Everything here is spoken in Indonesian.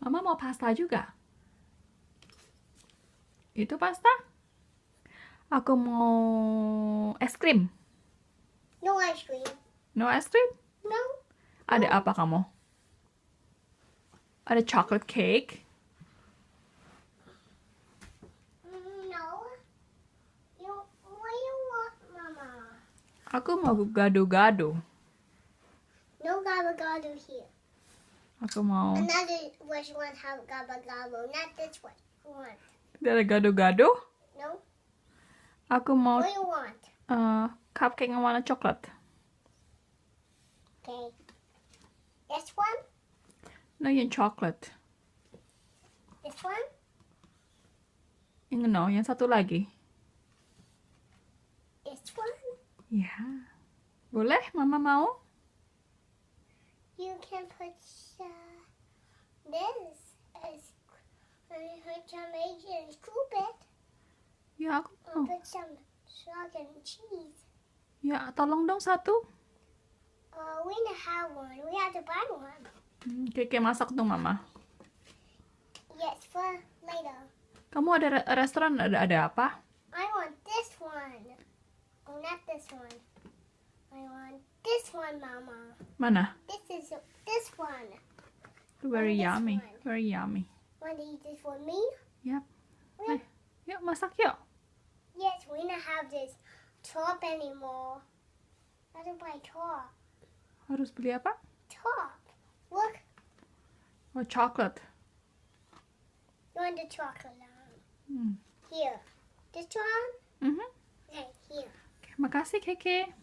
Mama mau pasta juga. Itu pasta? Aku mau es krim. No ice cream. No es krim? No. Ada apa kamu? Ada chocolate cake. No. What do you want, Mama? Aku mau gado-gado. No gabba here. Aku mau... Another which one have gabba, not this one. Ada gado-gado? No. Aku mau What do you want? cupcake yang warna coklat. Okay. This one? No, yang coklat. This one? Yang satu lagi. This one? Ya. Boleh, Mama mau? You can put this as some Asian scoop it. Ya, aku mau. Put some salt and cheese. Ya, tolong dong satu. We don't have one. We have to buy one. Keke masak tuh, Mama. Yes, for later. Kamu ada restoran, ada apa? I want this one. Oh, not this one. I want this one, Mama. Mana? This one. Very this yummy. one. Very yummy. Want to eat this for me? Yep. Yeah. Yuk, masak yuk. Yes, we don't have this top anymore. I don't buy top. Harus beli apa? Top. Look, Oh, chocolate. you want the chocolate one. Hmm. Here. This one? Mhm. Okay, here. Oke, makasih, Keke.